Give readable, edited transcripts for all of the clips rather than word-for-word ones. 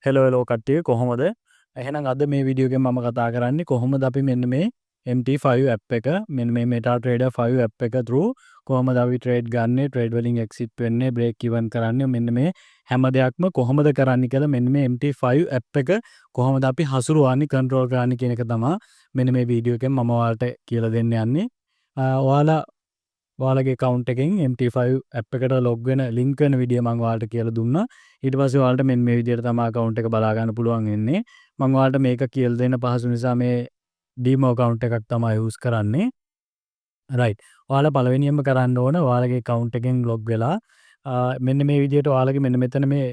Hello කට්ටිය කොහොමද? එහෙනම් අද මේ වීඩියෝ එකෙන් මම කතා කරන්නේ කොහොමද අපි මෙන්න මේ MT5 app එක මෙන්න මේ MetaTrader 5 app එක through කොහොමද අපි ට්‍රේඩ් ගන්නෙ, ට්‍රේඩ් වලින් එක්සිට් වෙන්නේ, බ්‍රේක් ඉවන් කරන්නේ මෙන්න මේ හැම දෙයක්ම කොහොමද කරන්නේ කියලා මෙන්න මේ MT5 app එක කොහොමද අපි හසුරුවන්නේ, කන්ට්‍රෝල් කරන්නේ කියන එක තමයි මෙන්න මේ වීඩියෝ එකෙන් මම ඔයාලට කියලා දෙන්න යන්නේ. ඔයාලගේ account එකෙන් MT5 app එකට log වෙන link වෙන විදිය මම ඔයාලට කියලා දුන්නා. ඊට පස්සේ ඔයාලට මෙන්න මේ විදියට තමයි account එක බලා ගන්න පුළුවන් වෙන්නේ. මම ඔයාලට මේක කියලා දෙන්න පහසු නිසා මේ demo account එකක් තමයි use කරන්නේ. right. ඔයාලා පළවෙනියෙන්ම කරන්න ඕන ඔයාලගේ account එකෙන් log වෙලා මෙන්න මේ විදියට ඔයාලගේ මෙන්න මෙතන මේ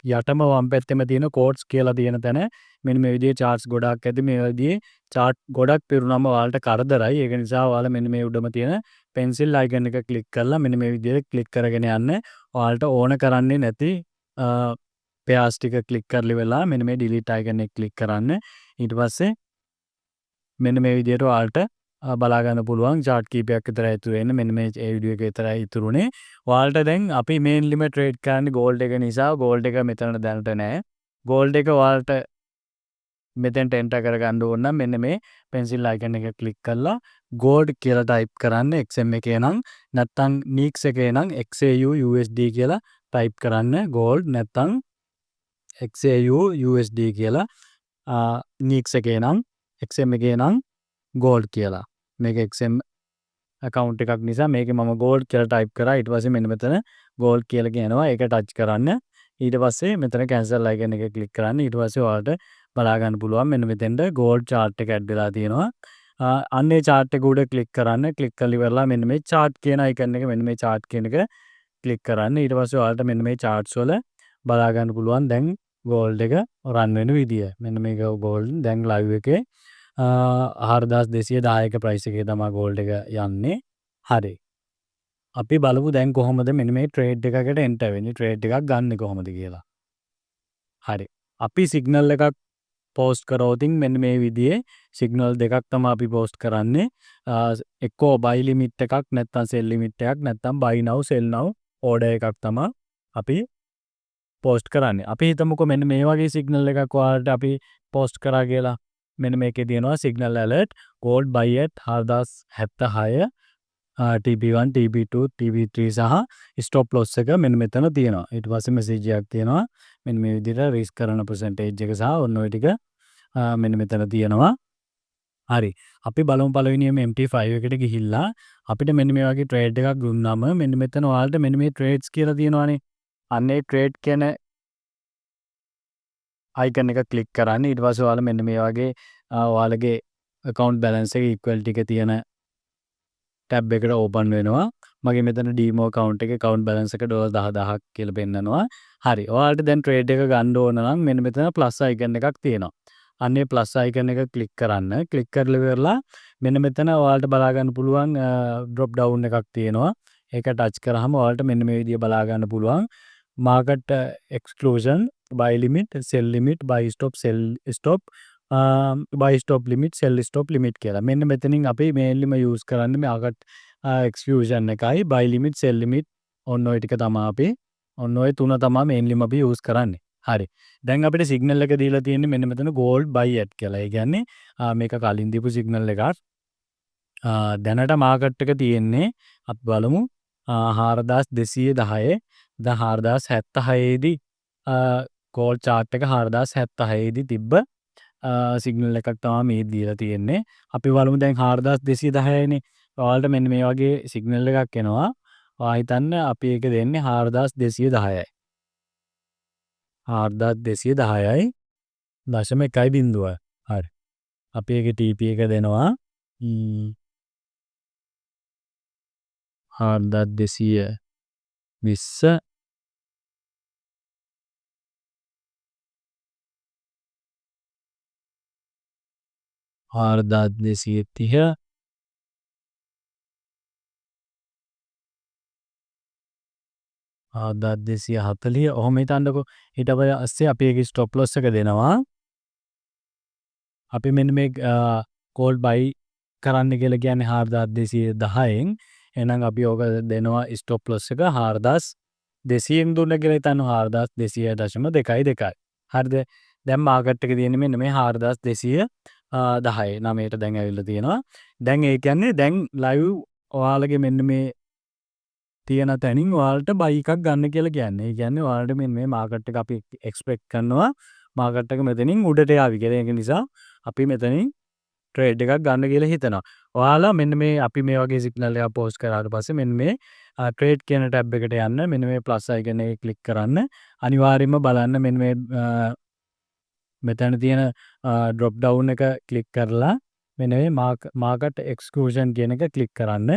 යටම වම් පැත්තෙම තියෙන කෝඩ්ස් කියලා තියෙන තැන මෙන්න මේ විදිහේ charts ගොඩක් ඇති මේ විදිහේ chart ගොඩක් පිරුණාම ඔයාලට කරදරයි ඒක නිසා ඔයාලා මෙන්න මේ උඩම තියෙන pencil icon එක click කරලා මෙන්න මේ විදිහට click කරගෙන යන්න ඔයාලට ඕන කරන්නේ නැති pairs ටික click කරලි වෙලා මෙන්න මේ delete icon එක click කරන්න ඊට පස්සේ මෙන්න මේ විදිහට ඔයාලට බලා ගන්න පුළුවන් chart කීපයක් විතර ඉතුරු වෙන්නේ මෙන්න මේ වීඩියෝ එක විතරයි ඉතුරුනේ ඔයාලට දැන් අපි මේන්ලිම ට්‍රේඩ් කරන්නේ gold එක නිසා gold එක මෙතන දැනට නැහැ gold එක ඔයාලට මෙතෙන්ට enter කරගන්න ඕන නම් මෙන්න මේ pencil icon එක click කරලා gold කියලා type කරන්න XM එකේ නම් නැත්නම් NIX එකේ නම් XAU USD කියලා type කරන්න gold නැත්නම් XAU USD කියලා NIX එකේ නම් XM එකේ නම් gold කියලා මේක XM account එකක් නිසා මේකේ මම gold කියලා type කරා ඊට පස්සේ මෙන්න මෙතන gold කියලා කියනවා ඒක touch කරන්න ඊට පස්සේ මෙතන cancel icon එක click කරන්න ඊට පස්සේ ඔයාලට බලා ගන්න පුළුවන් මෙන්න මෙතෙන්ද gold chart එක add වෙලා තියෙනවා අන්නේ chart එක උඩ click කරන්න click කරලා ඉවරලා මෙන්න මේ chart කියන icon එක මෙන්න මේ chart කියන එක click කරන්න ඊට පස්සේ ඔයාලට මෙන්න මේ charts වල බලා ගන්න පුළුවන් දැන් gold එක run වෙන විදිය මෙන්න මේක gold දැන් live එකේ 4210ක price එකේ තමයි gold එක යන්නේ. හරි. අපි බලමු දැන් කොහොමද මෙන්න මේ trade එකකට enter වෙන්නේ, trade එකක් ගන්න කොහොමද කියලා. හරි. අපි signal එකක් post කරවතින් මෙන්න මේ විදිහේ signal දෙකක් තමයි අපි post කරන්නේ. එක්කෝ buy limit එකක් නැත්නම් sell limit එකක් නැත්නම් buy now sell now order එකක් තමයි අපි post කරන්නේ. අපි හිතමුකෝ මෙන්න මේ වගේ signal එකක් ඔයාලට අපි post කරා කියලා. මෙන්න මේකේ තියෙනවා signal alert gold buy at 4076 TP1 TP2 TP3 සහ stop loss එක මෙන්න මෙතන තියෙනවා ඊට පස්සේ message එකක් තියෙනවා මෙන්න මේ විදිහට risk කරන percentage එක සහ ඔන්න ඔය ටික මෙන්න මෙතන තියෙනවා හරි අපි බලමු පළවෙනියෙන්ම MT5 එකට ගිහිල්ලා අපිට මෙන්න මේ වගේ trade එකක් දුන්නාම මෙන්න මෙතන ඔයාලට මෙන්න මේ trades කියලා තියෙනවානේ අන්නේ trade කියන icon එක click කරන්න ඊට පස්සේ ඔයාලා මෙන්න මේ වගේ ඔයාලගේ account balance එක equality එක තියෙන tab එකට open වෙනවා මගේ මෙතන demo account එකේ account balance එක $10000ක් කියලා පෙන්නනවා හරි ඔයාලට දැන් trade එක ගන්න ඕන නම් මෙන්න මෙතන plus icon එකක් තියෙනවා අන්නේ plus icon එක click කරන්න click කරලා ඉවරලා මෙන්න මෙතන ඔයාලට බලා ගන්න පුළුවන් drop down එකක් තියෙනවා ඒක touch කරාම ඔයාලට මෙන්න මේ විදිය බලා ගන්න පුළුවන් market exclusion buy limit sell limit buy stop sell stop buy stop limit sell stop limit කියලා මෙන්න මෙතනින් අපි mainlyම use කරන්නේ market exclusion එකයි buy limit sell limit ඔන්න ඔය ටික තමයි අපි ඔන්න ඔය තුන තමයි mainlyම අපි use කරන්නේ හරි දැන් අපිට signal එක දීලා තියෙන්නේ මෙන්න මෙතන gold buy at කියලා ඒ කියන්නේ මේක කලින් දීපු signal එකක් දැනට market එක තියෙන්නේ අපි බලමු 4210 දැන් 4076 දී gold chart එක 4076 දී තිබ්බ සිගනල් එකක් තමයි මේ දීලා තියෙන්නේ. අපි බලමු දැන් 4210 නේ. ඔයාලට මෙන්න මේ වගේ සිගනල් එකක් එනවා. ඔයා හිතන්න අපි ඒක දෙන්නේ 4210යි. 4210යි 0.1 හරි. අපි ඒකේ TP එක දෙනවා. 4220 4230 4240 ඔහොම හිතන්නකෝ ඊට පස්සේ අපි ඒකේ ස්ටොප් ලොස් එක දෙනවා අපි මෙන්න මේ කෝල් බයි කරන්න කියලා කියන්නේ 4210න් එහෙනම් අපි ඕක දෙනවා ස්ටොප් ලොස් එක 4000 200න් දුන්න කියලා හිතන්න 4200.2. හරිද? දැන් මාකට් එකේ තියෙන්නේ මෙන්න මේ 4210 9ට දැන් ඇවිල්ලා තියෙනවා. දැන් ඒ කියන්නේ දැන් ලයිව් ඔයාලගේ මෙන්න මේ තියෙන තැනින් ඔයාලට බයි එකක් ගන්න කියලා කියන්නේ. ඒ කියන්නේ ඔයාලට මෙන්න මේ මාකට් එක අපි එක්ස්පෙක්ට් කරනවා මාකට් එක මෙතනින් උඩට යාවි කියලා. ඒක නිසා අපි මෙතනින් ට්‍රේඩ් එකක් ගන්න කියලා හිතනවා. ඔයාලා මෙන්න මේ අපි මේ වගේ සිග්නල් එකක් පෝස්ට් කරාට පස්සේ මෙන්න මේ ට්‍රේඩ් කියන ටැබ් එකට යන්න මෙන්න මේ ප්ලස් අයිකන් එක ක්ලික් කරන්න. අනිවාර්යයෙන්ම බලන්න මෙන්න මේ මෙතන තියෙන ඩ්‍රොප් ඩවුන් එක ක්ලික් කරලා මෙන්න මේ මාකට් එක්ස්ක්ලූෂන් කියන එක ක්ලික් කරන්න.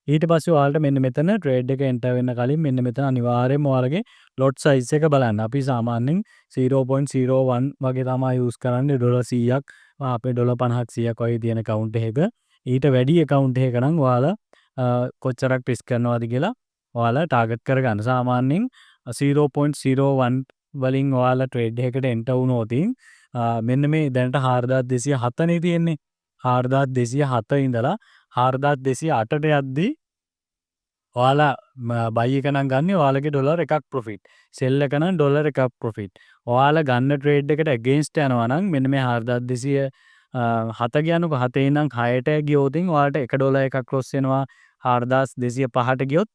ඊට පස්සේ ඔයාලට මෙන්න මෙතන ට්‍රේඩ් එක එන්ටර් වෙන්න කලින් මෙන්න මෙතන අනිවාර්යයෙන්ම ඔයාලගේ ලොට් සයිස් එක බලන්න. අපි සාමාන්‍යයෙන් 0.01 වගේ තමයි යූස් කරන්නේ ඩොලර් 100ක් අපේ ඩොලර් 50ක් 100ක් වගේ තියෙන account එකක. ඊට වැඩි account එකක නම් ඔයාලා කොච්චරක් රිස්ක් කරනවද කියලා ඔයාලා ටාගට් කරගන්න. සාමාන්‍යයෙන් 0.01 වලින් ඔයාලා ට්‍රේඩ් එකකට එන්ටර් වුණොත් මෙන්න මේ දැනට 4207 නේ තියෙන්නේ. 4207 ඉඳලා 4208ට යද්දී ඔයාලා බයි එක නම් ගන්න ඔයාලගේ ඩොලර් එකක් ප්‍රොෆිට්. සෙල් එක නම් ඩොලර් එකක් ප්‍රොෆිට්. ඔයාලා ගන්න ට්‍රේඩ් එකට අගේන්ස්ට් යනවා නම් මෙන්න මේ 4207 කියනකො 7 ඉඳන් 6ට ගියොත් ඔයාලට 1 ඩොලර් එකක් ලොස් වෙනවා. 4205ට ගියොත්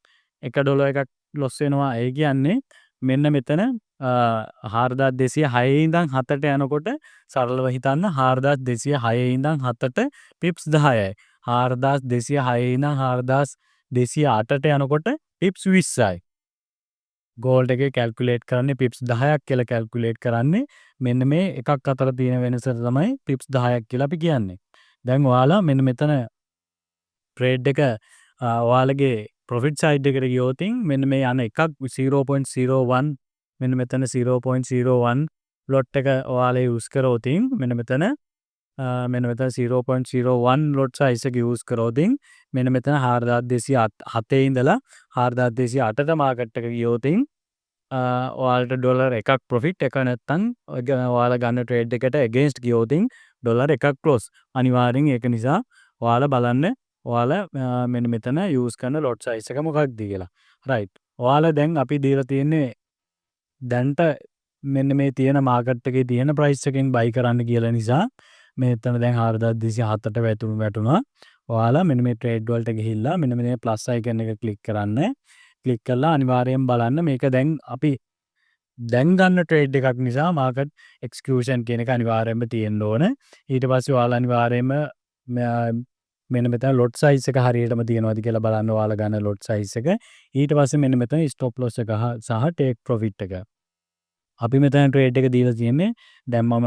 1 ඩොලර් එකක් ලොස් වෙනවා. ඒ කියන්නේ මෙන්න මෙතන 4206 ඉඳන් 7ට යනකොට සරලව හිතන්න 4206 ඉඳන් 7ට පිප්ස් 10යි. 4206 ඉඳන් 4208ට යනකොට පිප්ස් 20යි. ගෝල්ඩ් එකේ කැල්කියුලේට් කරන්නේ පිප්ස් 10ක් කියලා කැල්කියුලේට් කරන්නේ. මෙන්න මේ එකක් අතර තියෙන වෙනස තමයි පිප්ස් 10ක් කියලා අපි කියන්නේ. දැන් ඔයාලා මෙන්න මෙතන ට්‍රේඩ් එක ඔයාලගේ ප්‍රොෆිට් සයිඩ් එකට ගියොත් මෙන්න මේ යන එකක් 0.01 මෙන්න මෙතන 0.01 ලොට් එක ඔයාලා යූස් කරොත් මෙන්න මෙතන 0.01 ලොට් සයිස් එක යූස් කරොත් මෙන්න මෙතන 4207 ඉඳලා 4208ට මාකට් එක ගියොත් ඔයාලට ඩොලර් එකක් ප්‍රොෆිට් එක නැත්තම් ඔයාලා ගන්න ට්‍රේඩ් එකට අගේන්ස්ට් ගියොත් ඩොලර් එකක් ක්ලෝස්. අනිවාර්යෙන් ඒක නිසා ඔයාලා බලන්න ඔයාලා මෙන්න මෙතන යූස් කරන ලොට් සයිස් එක මොකක්ද කියලා. රයිට්. ඔයාලා දැන් අපි දීලා තියෙන්නේ දැන්ට මෙන්න මේ තියෙන මාකට් එකේ තියෙන ප්‍රයිස් එකෙන් බයි කරන්න කියලා නිසා මෙතන දැන් 4207ට වැටුණා. ඔයාලා මෙන්න මේ ට්‍රේඩ් වලට ගිහිල්ලා මෙන්න මේ ප්ලස් අයිකන් එක ක්ලික් කරන්න. ක්ලික් කරලා අනිවාර්යෙන් බලන්න මේක දැන් අපි දැන් ගන්න ට්‍රේඩ් එකක් නිසා මාකට් එක්ස්ක්ලූෂන් කියන එක අනිවාර්යෙන්ම තියෙන්න ඕන. ඊට පස්සේ ඔයාලා අනිවාර්යෙන්ම මෙන්න මෙතන ලොට් සයිස් එක හරියටම තියෙනවද කියලා බලන්න ඔයාලා ගන්න ලොට් සයිස් එක. ඊට පස්සේ මෙන්න මෙතන ස්ටොප් ලොස් එක සහ ටේක් ප්‍රොෆිට් එක. අපි මෙතන ට්‍රේඩ් එක දීලා තියෙන්නේ දැන් මම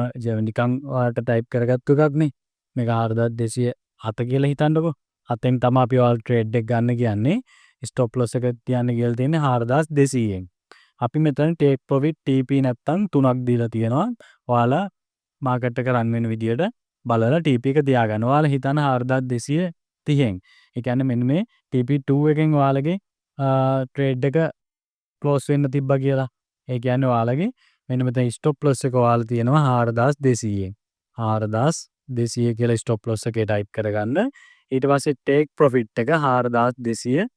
නිකන් ඔයාලට ටයිප් කරගත්තු එකක් නේ. මේක 4207 කියලා හිතන්නකෝ. 7න් තමයි අපි ඔයාලා ට්‍රේඩ් එක ගන්න කියන්නේ. ස්ටොප් ලොස් එක තියන්න කියලා තියෙන්නේ 4200න්. අපි මෙතන ටේක් ප්‍රොෆිට් TP නැත්තම් 3ක් දීලා තියෙනවා. ඔයාලා මාකට් එක රන් වෙන විදියට බලලා TP එක තියාගන්න. ඔයාලා හිතන 4230න්. ඒ කියන්නේ මෙන්න මේ TP2 එකෙන් ඔයාලගේ ට්‍රේඩ් එක ක්ලෝස් වෙන්න තිබ්බා කියලා. ඒ කියන්නේ ඔයාලගේ මෙන්න මෙතන ස්ටොප් ලොස් එක ඔයාලා තියෙනවා 4200න්. 4200 කියලා ස්ටොප් ලොස් එකේ ටයිප් කරගන්න. ඊට පස්සේ ටේක් ප්‍රොෆිට් එක 4230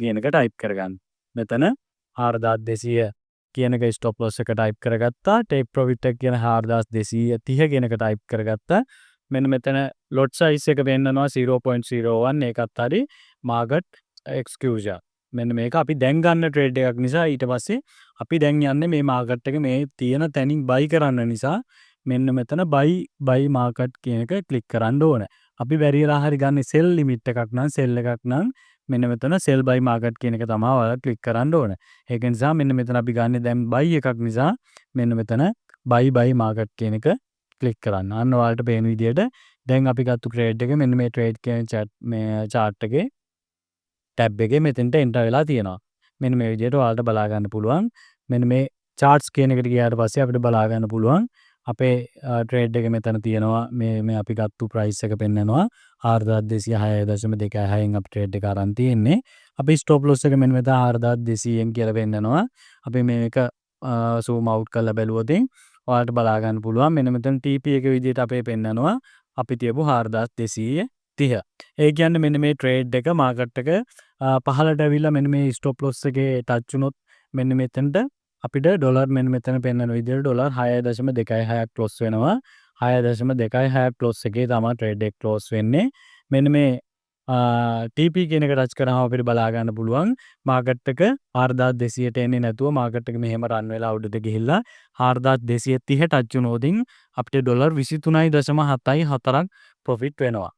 කියන එක ටයිප් කරගන්න. මෙතන 4200 කියන එක ස්ටොප් ලොස් එක ටයිප් කරගත්තා. ටේක් ප්‍රොෆිට් එක කියන 4230 කියන එක ටයිප් කරගත්තා. මෙන්න මෙතන ලොට් සයිස් එක වෙන්නනවා 0.01 ඒකත් හරි මාකට් එක්ස්ක්ලූෂන්. මෙන්න මේක අපි දැන් ගන්න ට්‍රේඩ් එකක් නිසා ඊට පස්සේ අපි දැන් යන්නේ මේ මාකට් එක මේ තියෙන තැනින් බයි කරන්න නිසා මෙන්න මෙතන බයි මාකට් කියන එක ක්ලික් කරන්න ඕන. අපි බැරිලා හරි ගන්න සෙල් ලිමිට් එකක් නම් සෙල් එකක් නම් මෙන්න මෙතන සෙල් බයි මාකට් කියන එක තමයි ඔයාලා ක්ලික් කරන්න ඕන. ඒක නිසා මෙන්න මෙතන අපි ගන්න දැන් බයි එකක් නිසා මෙන්න මෙතන බයි මාකට් කියන එක ක්ලික් කරන්න. අන්න ඔයාලට පේන විදියට දැන් අපි ගත්ත ට්‍රේඩ් එක මෙන්න මේ ට්‍රේඩ් කියන chart එකේ ටැබ් එකේ මෙතෙන්ට එන්ටර් වෙලා තියෙනවා. මෙන්න මේ විදියට ඔයාලට බලා ගන්න පුළුවන්. මෙන්න මේ charts කියන එකට ගියාට පස්සේ අපිට බලා ගන්න පුළුවන් අපේ ට්‍රේඩ් එක මෙතන තියෙනවා. මේ අපි ගත්ත ප්‍රයිස් එක පෙන්නනවා 4206.26න් අපි ට්‍රේඩ් එක අරන් තියෙන්නේ. අපි ස්ටොප් ලොස් එක මෙන්න මෙතන 4200න් කියලා පෙන්නනවා. අපි මේක zoom out කරලා බැලුවොත් ඔයාලට බලා ගන්න පුළුවන්. මෙන්න මෙතන TP එක විදියට අපේ පෙන්නනවා. අපි තියපු 4230. ඒ කියන්නේ මෙන්න මේ ට්‍රේඩ් එක මාකට් එක පහළට ඇවිල්ලා මෙන්න මේ ස්ටොප් ලොස් එකේ ටච් වුණොත් මෙන්න මෙතනට අපිට ඩොලර් මෙන්න මෙතන පෙන්වන විදිහට ඩොලර් 6.26ක් ක්ලොස් වෙනවා. 6.26ක් ක්ලොස් එකේ තමයි ට්‍රේඩ් එක ක්ලොස් වෙන්නේ. මෙන්න මේ TP කියන එක ටච් කරාම අපිට බලා ගන්න පුළුවන් මාකට් එක 4200ට එන්නේ නැතුව මාකට් එක මෙහෙම රන් වෙලා උඩට ගිහිල්ලා 4230 ටච් වුණොතින් අපිට ඩොලර් 23.74ක් ප්‍රොෆිට් වෙනවා.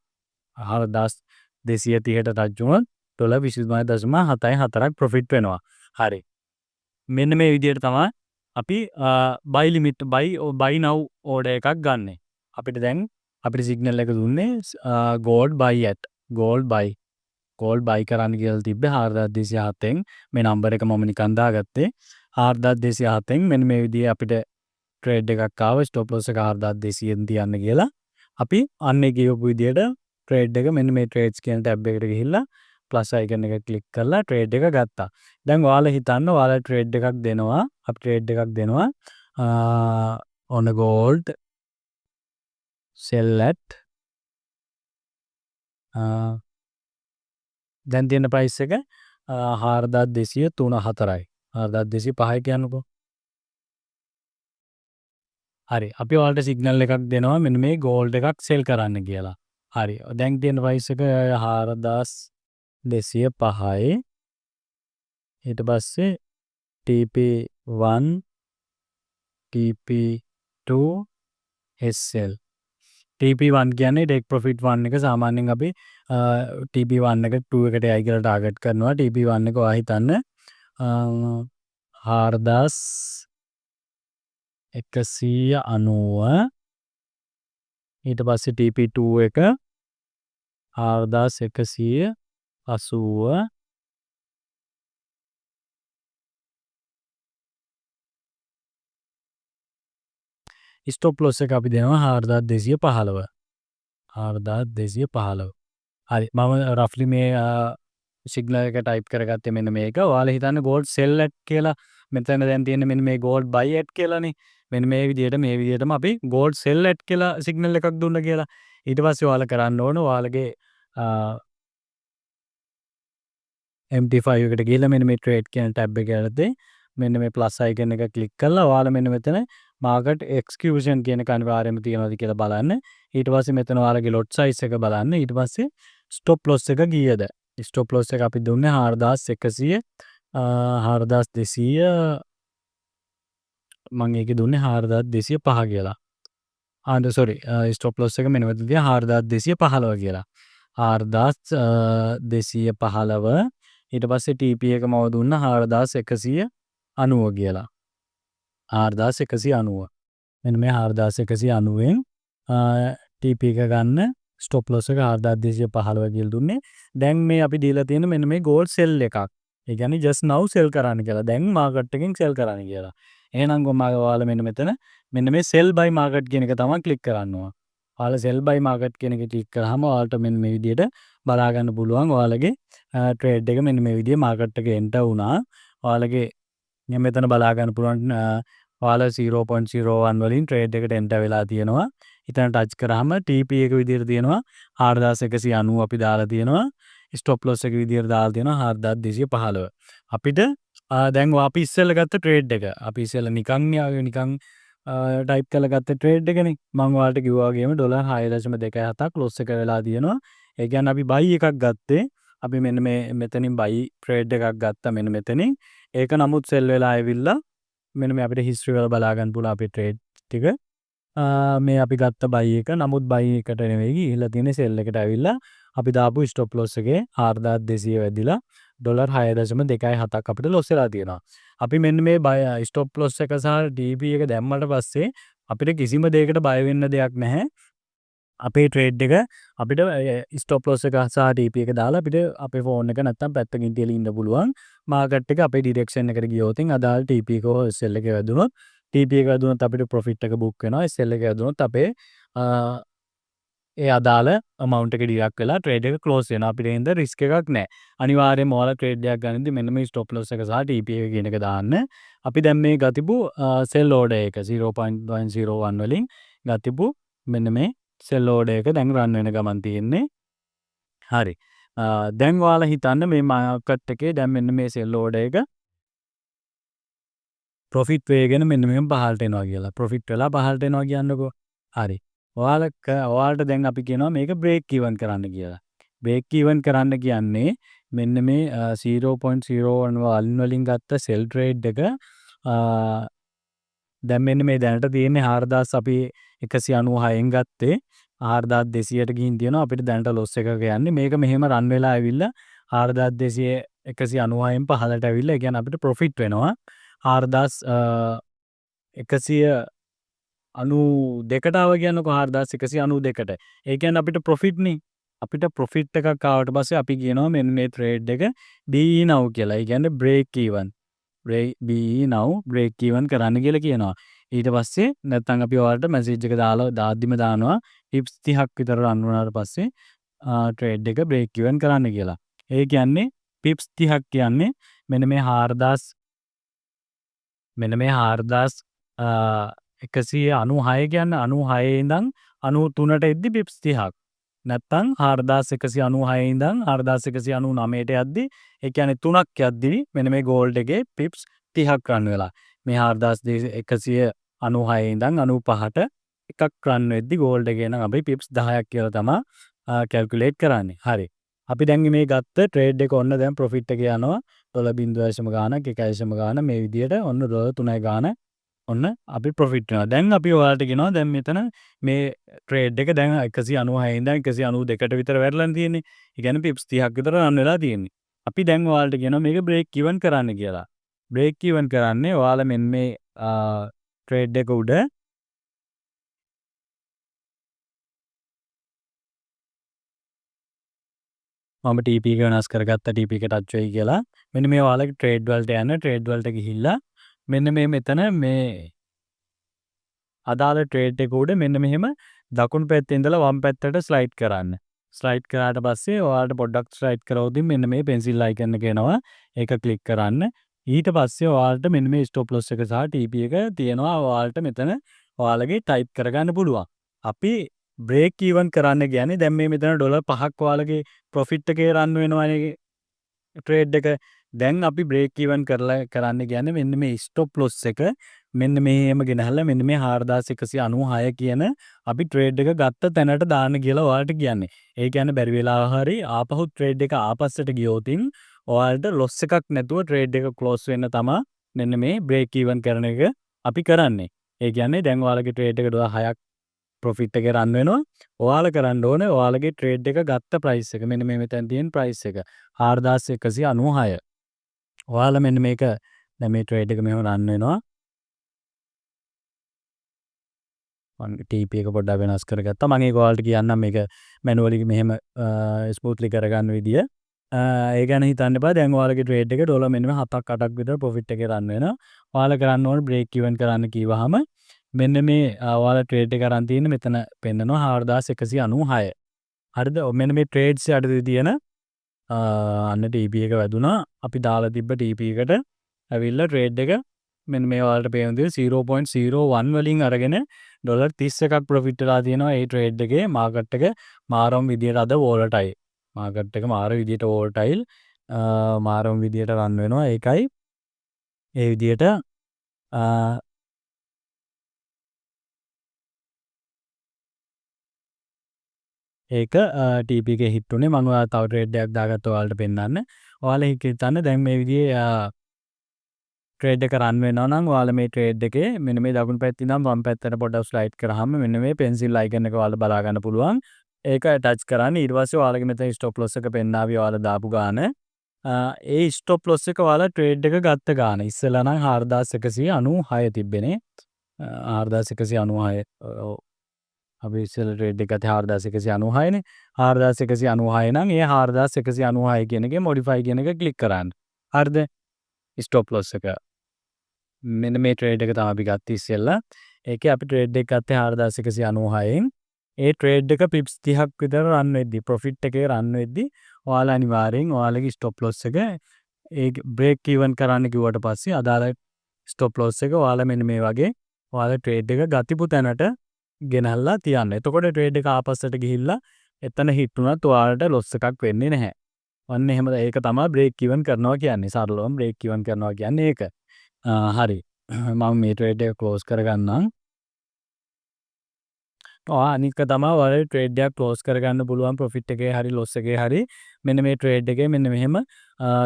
4230ට ටච් වුණොත් ඩොලර් 23.74ක් ප්‍රොෆිට් වෙනවා. හරි. මෙන්න මේ විදිහට තමයි අපි buy limit buy now order එකක් ගන්න. අපිට දැන් අපිට සිග්නල් එක දුන්නේ gold buy කරන්න කියලා තිබ්බේ 4207න් මේ නම්බර් එක මම නිකන් දාගත්තේ 4207න් මෙන්න මේ විදිහේ අපිට ට්‍රේඩ් එකක් ආව ස්ටොප් ලොස් එක 4200න් තියන්න කියලා අපි අන්නේ කියවපු විදිහට ට්‍රේඩ් එක මෙන්න මේ ට්‍රේඩ්ස් කියන ටැබ් එකට ගිහිල්ලා ප්ලස් අයිකන් එක ක්ලික් කරලා ට්‍රේඩ් එක ගත්තා. දැන් ඔයාලා හිතන්න ඔයාලා ට්‍රේඩ් එකක් දෙනවා අපි ට්‍රේඩ් එකක් දෙනවා on a gold sell at දැන් තියෙන ප්‍රයිස් එක 4234යි. 4205යි කියන්නකෝ. හරි. අපි ඔයාලට සිග්නල් එකක් දෙනවා මෙන්න මේ ගෝල්ඩ් එකක් සෙල් කරන්න කියලා. හරි. දැන් තියෙන ප්‍රයිස් එක 4205යි. ඊට පස්සේ TP1 TP2 SL TP1 කියන්නේ ටේක් ප්‍රොෆිට් 1 එක සාමාන්‍යයෙන් අපි TP1 එක 2 එකට යයි කියලා ටාගට් කරනවා. TP1 එක ඔයා හිතන්න 4190 ඊට පස්සේ TP2 එක 4180 ස්ටොප් ලොස් එක අපි දෙනවා 4215 4215 හරි මම රෆ්ලි මේ සිග්නල් එක ටයිප් කරගත්තේ මෙන්න මේක. ඔයාලා හිතන්න gold sell at කියලා මෙතන දැන් තියෙන්නේ මෙන්න මේ gold buy at කියලානේ. මෙන්න මේ විදිහටම අපි gold sell at කියලා සිග්නල් එකක් දුන්න කියලා. ඊට පස්සේ ඔයාලා කරන්න ඕන ඔයාලගේ MT5 එකට ගිහිල්ලා මෙන්න මේ trade කියන ටැබ් එක යටතේ මෙන්න මේ ප්ලස් අයිකන් එක ක්ලික් කරලා ඔයාලා මෙන්න මෙතන මාකට් එක්ස්කියුෂන් කියන එක අනිවාර්යයෙන්ම තියෙනවද කියලා බලන්න. ඊට පස්සේ මෙතන ඔයාලගේ lot size එක බලන්න. ඊට පස්සේ stop loss එක කීයද? stop loss එක අපි දුන්නේ 4100 4200 මම ඒකේ දුන්නේ 4205 කියලා. sorry stop loss එක මෙන්න මෙතන තියා 4215 කියලා. 4215 ඊට පස්සේ TP එක මම දුන්නා 4190 කියලා. 4190 මෙන්න මේ 4190න් TP එක ගන්න ස්ටොප් ලොස් එක 4215 කියලා දුන්නේ. දැන් මේ අපි දීලා තියෙන මෙන්න මේ gold sell එකක්. ඒ කියන්නේ just now sell කරන්න කියලා. දැන් මාකට් එකෙන් sell කරන්න කියලා. එහෙනම් ඔයාලා මෙන්න මේ sell by market කියන එක තමයි ක්ලික් කරන්න ඕන. ඔයාලා sell by market කියන එක ක්ලික් කරාම ඔයාලට මෙන්න මේ විදිහට බලා ගන්න පුළුවන් ඔයාලගේ ට්‍රේඩ් එක මෙන්න මේ විදිහේ මාකට් එකේ එන්ටර් වුණා. ඔයාලගේ මෙතන බලා ගන්න පුළුවන් ඔයාලා 0.01 වලින් ට්‍රේඩ් එකට එන්ටර් වෙලා තියෙනවා. ඉතින් ටච් කරාම TP එක විදිහට තියෙනවා 4190 අපි දාලා තියෙනවා. ස්ටොප් ලොස් එක විදිහට දාලා තියෙනවා 4215. අපිට දැන් අපි ඉස්සෙල්ලා ගත්ත ට්‍රේඩ් එක අපි ඉස්සෙල්ලා නිකන් ටයිප් කරලා ගත්ත ට්‍රේඩ් එකනේ මම ඔයාලට කිව්වා වගේම ඩොලර් 6.27ක් ලොස් එක වෙලා තියෙනවා. ඒ කියන්නේ අපි බයි එකක් ගත්තේ. අපි මෙන්න මේ මෙතනින් බයි ට්‍රේඩ් එකක් ගත්තා මෙන්න මෙතනින්. ඒක නමුත් සෙල් වෙලා ආවිල්ලා මෙන්න මේ අපිට හිස්ටරි වල බලා ගන්න පුළුවන් අපේ ට්‍රේඩ් ටික. මේ අපි ගත්ත බයි එක නමුත් බයි එකට නෙවෙයි ගිහිල්ලා තියෙන්නේ සෙල් එකට ඇවිල්ලා අපි දාපු ස්ටොප් ලොස් එකේ 4200 වැදිලා ඩොලර් 6.27ක් අපිට ලොස් වෙලා තියෙනවා. අපි මෙන්න මේ ස්ටොප් ලොස් එක සහ TP එක දැම්මට පස්සේ අපිට කිසිම දෙයකට බය වෙන්න දෙයක් නැහැ. අපේ ට්‍රේඩ් එක අපිට ස්ටොප් ලොස් එක සහ TP එක දාලා අපිට අපේ ෆෝන් එක නැත්තම් පැත්තකින් තියලා ඉන්න පුළුවන්. මාකට් එක අපේ ඩිරෙක්ෂන් එකට ගියොත් අදාළ TP එක හෝ SL එක වැදුනොත් TP එක වැදුනොත් අපිට ප්‍රොෆිට් එක බුක් වෙනවා. SL එක වැදුනොත් අපේ ඒ අදාළ amount එක ඩිඩක්ට් වෙලා ට්‍රේඩ් එක ක්ලෝස් වෙනවා. අපිට එන්න රිස්ක් එකක් නැහැ. අනිවාර්යයෙන්ම ඔයාලා ට්‍රේඩ් එකක් ගන්නදී මෙන්න මේ ස්ටොප් ලොස් එක සහ TP එක කියන එක දාන්න. අපි දැන් මේ ගතිපු සෙල් ඕඩර් එක 0.101 වලින් ගතිපු මෙන්න මේ සෙල් ඕඩර් එක දැන් රන් වෙන ගමන් තියෙන්නේ. හරි. දැන් ඔයාලා හිතන්න මේ මාකට් එකේ දැන් මෙන්න මේ සෙල් ඕඩර් එක ප්‍රොෆිට් වේගෙන මෙන්න මෙහෙම පහළට එනවා කියලා. ප්‍රොෆිට් වෙලා පහළට එනවා කියන්නකෝ. හරි. ඔයාලට දැන් අපි කියනවා මේක බ්‍රේක් ඉවන් කරන්න කියලා. බ්‍රේක් ඉවන් කරන්න කියන්නේ මෙන්න මේ 0.01 වලින් ගත්ත සෙල් ට්‍රේඩ් එක දැන් මෙන්න මේ දැනට තියෙන්නේ 4000 අපි 196න් ගත්තේ 4200ට ගිහින් තියෙනවා අපිට දැනට ලොස් එකක යන්නේ මේක මෙහෙම රන් වෙලා ඇවිල්ලා 4200 196න් පහළට ඇවිල්ලා ඒ කියන්නේ අපිට ප්‍රොෆිට් වෙනවා 4192ට ආව කියන්නකෝ 4192ට ඒ කියන්නේ අපිට ප්‍රොෆිට් නේ අපිට ප්‍රොෆිට් එකක් ආවට පස්සේ අපි කියනවා මෙන්න මේ ට්‍රේඩ් එක BE now කියලා. ඒ කියන්නේ break even. BE now break even කරන්න කියලා කියනවා. ඊට පස්සේ නැත්නම් අපි ඔයාලට මැසේජ් එක දාද්දිම දානවා ටිප්ස් 30ක් විතර රන් වුණාට පස්සේ ට්‍රේඩ් එක break even කරන්න කියලා. ඒ කියන්නේ ටිප්ස් 30ක් කියන්නේ මෙන්න මේ 4196 කියන්නේ 96 ඉඳන් 93ට එද්දි පිප්ස් 30ක්. නැත්තම් 4196 ඉඳන් 4199ට යද්දි ඒ කියන්නේ 3ක් යද්දි මෙන්න මේ ගෝල්ඩ් එකේ පිප්ස් 30ක් රන් වෙලා. මේ 4196 ඉඳන් 95ට එකක් රන් වෙද්දි ගෝල්ඩ් එකේ නම් අපි පිප්ස් 10ක් කියලා තමයි කැල්කියුලේට් කරන්නේ. හරි. අපි දැන් මේ ගත්ත ට්‍රේඩ් එක ඔන්න දැන් ප්‍රොෆිට් එක යනවා $0.0 ගාණක් 1.0 ගාණ මේ විදියට ඔන්න $3 ගාණ ඔන්න අපි ප්‍රොෆිට් වෙනවා. දැන් අපි ඔයාලට කියනවා දැන් මෙතන මේ ට්‍රේඩ් එක දැන් 196 ඉඳන් 192ට විතර වැඩිලා තියෙන්නේ. ඒ කියන්නේ පිප්ස් 30ක් විතර රන් වෙලා තියෙන්නේ. අපි දැන් ඔයාලට කියනවා මේක බ්‍රේක් ඉවන් කරන්න කියලා. බ්‍රේක් ඉවන් කරන්නේ ඔයාලා මෙන්න මේ ට්‍රේඩ් එක උඩ මම TP එක වෙනස් කරගත්ත TP එක ටච් වෙයි කියලා. මෙන්න මේ ඔයාලගේ ට්‍රේඩ් වලට යන්න ට්‍රේඩ් වලට ගිහිල්ලා මෙන්න මේ මෙතන මේ අදාළ ට්‍රේඩ් එක උඩ මෙන්න මෙහෙම දකුණු පැත්තේ ඉඳලා වම් පැත්තට ස්ලයිඩ් කරන්න. ස්ලයිඩ් කරාට පස්සේ ඔයාලට පොඩ්ඩක් ස්ලයිඩ් කරවද්දී මෙන්න මේ පෙන්සිල් අයිකන් එක එනවා. ඒක ක්ලික් කරන්න. ඊට පස්සේ ඔයාලට මෙන්න මේ ස්ටොප් ලොස් එක සහ TP එක තියෙනවා. ඔයාලට මෙතන ඔයාලගේ ටයිප් කරගන්න පුළුවන්. අපි බ්‍රේක් ඉවන් කරන්න කියන්නේ දැන් මේ මෙතන ඩොලර් 5ක් ඔයාලගේ ප්‍රොෆිට් එකේ රන් වෙනවානේ ට්‍රේඩ් එක. දැන් අපි බ්‍රේක් ඉවන් කරන්න කියන්නේ මෙන්න මේ ස්ටොප් ලොස් එක මෙන්න මෙහෙම ගෙනහල්ලා මෙන්න මේ 4196 කියන අපි ට්‍රේඩ් එක ගත්ත තැනට දාන්න කියලා ඔයාලට කියන්නේ. ඒ කියන්නේ බැරි වෙලාව හරි ආපහු ට්‍රේඩ් එක ආපස්සට ගියොතින් ඔයාලට ලොස් එකක් නැතුව ට්‍රේඩ් එක ක්ලෝස් වෙන්න තමයි මෙන්න මේ බ්‍රේක් ඉවන් කරන එක අපි කරන්නේ. ඒ කියන්නේ දැන් ඔයාලගේ ට්‍රේඩ් එක $6ක් ප්‍රොෆිට් එක රන් වෙනවා. ඔයාලා කරන්න ඕනේ ඔයාලගේ ට්‍රේඩ් එක ගත්ත ප්‍රයිස් එක මෙන්න මේ මෙතන තියෙන ප්‍රයිස් එක 4196. ඔයාලා මෙන්න මේක දැන් මේ ට්‍රේඩ් එක මෙහෙම රන් වෙනවා. මම TP එක පොඩ්ඩක් වෙනස් කරගත්තා. මම ඒක ඔයාලට කියන්නම් මේක මැනුවලි මෙහෙම ස්මූත්ලි කරගන්න විදිය. ඒ ගැන හිතන්න එපා. දැන් ඔයාලගේ ට්‍රේඩ් එක ඩොලර් මෙන්න 7ක් 8ක් විතර ප්‍රොෆිට් එකේ රන් වෙනවා. ඔයාලා කරන්න ඕනේ බ්‍රේක් ඉවන් කරන්න කිව්වහම මෙන්න මේ ඔයාලා ට්‍රේඩ් එක අරන් තියෙන මෙතන පෙන්නනවා 4196. හරිද? මෙන්න මේ ට්‍රේඩ්ස් යටතේ තියෙන අන්න TP එක වැදුනා. අපි දාලා තිබ්බ TP එකට ඇවිල්ලා ට්‍රේඩ් එක මෙන්න මේ ඔයාලට පේන දේ 0.01 වලින් අරගෙන ඩොලර් 31ක් ප්‍රොෆිට් වෙලා තියෙනවා. ඒ ට්‍රේඩ් එකේ මාකට් එක මාරම් විදියට අද වෝලටයිල්. මාකට් එක මාර විදියට වෝලටයිල් මාරම් විදියට රන් වෙනවා. ඒකයි ඒ විදියට ඒක TP එකේ හිට් උනේ. මම ඔයාලට තව ට්‍රේඩ් එකක් දාගත්ත ඔයාලට පෙන්නන්න. ඔයාලා හිතන්න දැන් මේ විදිහේ ට්‍රේඩ් එක රන් වෙනවා නම් ඔයාලා මේ ට්‍රේඩ් එකේ මෙන්න මේ දකුණු පැත්තේ ඉඳන් වම් පැත්තට පොඩ්ඩක් ස්ලයිඩ් කරාම මෙන්න මේ පෙන්සිල් අයිකන් එක ඔයාලා බලා ගන්න පුළුවන්. ඒක ටච් කරන්න. ඊට පස්සේ ඔයාලගේ මෙතන ස්ටොප් ලොස් එක පෙන්නාවි ඔයාලා දාපු ගාන. ඒ ස්ටොප් ලොස් එක ඔයාලා ට්‍රේඩ් එක ගත්ත ගාන. ඉස්සෙල්ලා නම් 4196 තිබ්බේනේ. 4196 අපි ඉස්සෙල්ලා ට්‍රේඩ් එක ගත්තේ 4196 නේ. 4196 නම් ඒ 4196 කියන එකේ මොඩිෆයි කියන එක ක්ලික් කරන්න. හරිද? ස්ටොප් ලොස් එක. මෙන්න මේ ට්‍රේඩ් එක තමයි අපි ගත්තේ ඉස්සෙල්ලා. ඒකේ අපි ට්‍රේඩ් එක ගත්තේ 4196න්. ඒ ට්‍රේඩ් එක පිප්ස් 30ක් විතර රන් වෙද්දි ප්‍රොෆිට් එකේ රන් වෙද්දි ඔයාලා අනිවාර්යෙන් ඔයාලගේ ස්ටොප් ලොස් එක ඒ බ්‍රේක් ඉවන් කරන්න කිව්වට පස්සේ අදාළ ස්ටොප් ලොස් එක ඔයාලා මෙන්න මේ වගේ ඔයාලා ට්‍රේඩ් එක ගතිපු තැනට ගෙනල්ලා තියන්න. එතකොට ට්‍රේඩ් එක ආපස්සට ගිහිල්ලා එතන හිට් වුණත් ඔයාලට ලොස් එකක් වෙන්නේ නැහැ. ඔන්න එහෙම ඒක තමයි බ්‍රේක් ඉවන් කරනවා කියන්නේ. සරලවම බ්‍රේක් ඉවන් කරනවා කියන්නේ ඒක. හරි. මම මේ ට්‍රේඩ් එක ක්ලෝස් කරගන්නම්. අනික තමයි ඔයාලට ට්‍රේඩ් එකක් ක්ලෝස් කරගන්න පුළුවන් ප්‍රොෆිට් එකේ හරි ලොස් එකේ හරි මෙන්න මේ ට්‍රේඩ් එකේ මෙන්න මෙහෙම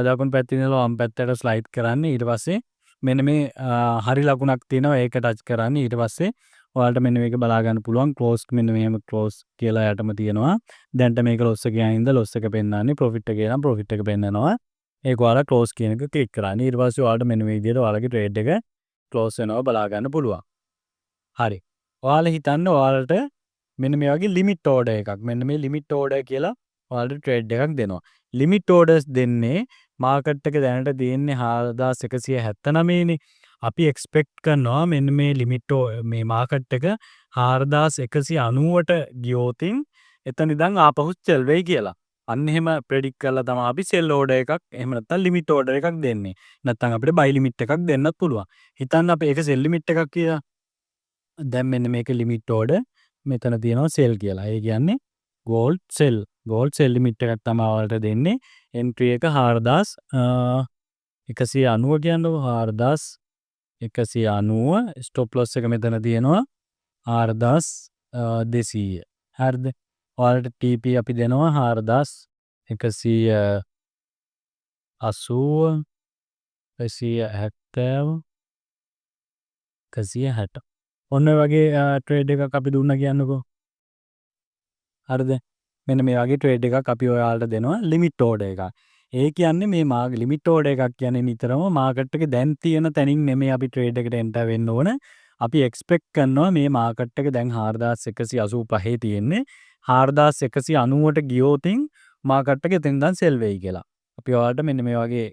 දකුණු පැත්තේ ඉඳලා වම් පැත්තට ස්ලයිඩ් කරන්න. ඊට පස්සේ මෙන්න මේ හරි ලකුණක් තියෙනවා ඒක ටච් කරන්න. ඊට පස්සේ ඔයාලට මෙන්න මේක බලා ගන්න පුළුවන් ක්ලෝස් මෙන්න මෙහෙම ක්ලෝස් කියලා යටම තියෙනවා. දැන්ට මේක ලොස් එකේ අයින්ද ලොස් එක පෙන්නන්නේ ප්‍රොෆිට් එකේ නම් ප්‍රොෆිට් එක පෙන්නනවා. ඒක ඔයාලා ක්ලෝස් කියන එක ක්ලික් කරන්න. ඊට පස්සේ ඔයාලට මෙන්න මේ විදිහට ඔයාලගේ ට්‍රේඩ් එක ක්ලෝස් වෙනවා බලා ගන්න පුළුවන්. හරි. ඔයාලා හිතන්න ඔයාලට මෙන්න මේ වගේ ලිමිට් ඕඩර් එකක්. මෙන්න මේ ලිමිට් ඕඩර් කියලා ඔයාලට ට්‍රේඩ් එකක් දෙනවා. ලිමිට් ඕඩර්ස් දෙන්නේ මාකට් එක දැනට තියෙන්නේ 4179 නේ. අපි එක්ස්පෙක්ට් කරනවා මෙන්න මේ ලිමිට් මේ මාකට් එක 4190ට ගියොතින් එතන ඉඳන් ආපහු සෙල් වෙයි කියලා. අන්න එහෙම ප්‍රෙඩික්ට් කරලා තමයි අපි සෙල් ඕඩර් එකක් එහෙම නැත්නම් ලිමිට් ඕඩර් එකක් දෙන්නේ. නැත්නම් අපිට බයි ලිමිට් එකක් දෙන්නත් පුළුවන්. හිතන්න අපි ඒක සෙල් ලිමිට් එකක් කියලා. දැන් මෙන්න මේක ලිමිට් ඕඩර් මෙතන තියෙනවා සෙල් කියලා. ඒ කියන්නේ ගෝල්ඩ් සෙල්. ගෝල්ඩ් සෙල් ලිමිට් එකක් තමයි ඔයාලට දෙන්නේ. එන්ට්‍රි එක 4190 කියන්නකො 4190 ස්ටොප් ලොස් එක මෙතන තියෙනවා 4200. හරිද? ඔයාලට TP අපි දෙනවා 4180 170 160. ඔන්න ඔය වගේ ට්‍රේඩ් එකක් අපි දුන්නා කියන්නකෝ. හරිද? මෙන්න මේ වගේ ට්‍රේඩ් එකක් අපි ඔයාලට දෙනවා ලිමිට් ඕඩර් එකක්. ඒ කියන්නේ මේ ලිමිට් ඕඩර් එකක් කියන්නේ නිතරම මාකට් එකේ දැන් තියෙන තැනින් නෙමෙයි අපි ට්‍රේඩ් එකට එන්ටර් වෙන්න ඕන. අපි එක්ස්පෙක්ට් කරනවා මේ මාකට් එක දැන් 4185 තියෙන්නේ 4190ට ගියොතින් මාකට් එක එතෙන් ඉඳන් සෙල් වෙයි කියලා. අපි ඔයාලට මෙන්න මේ වගේ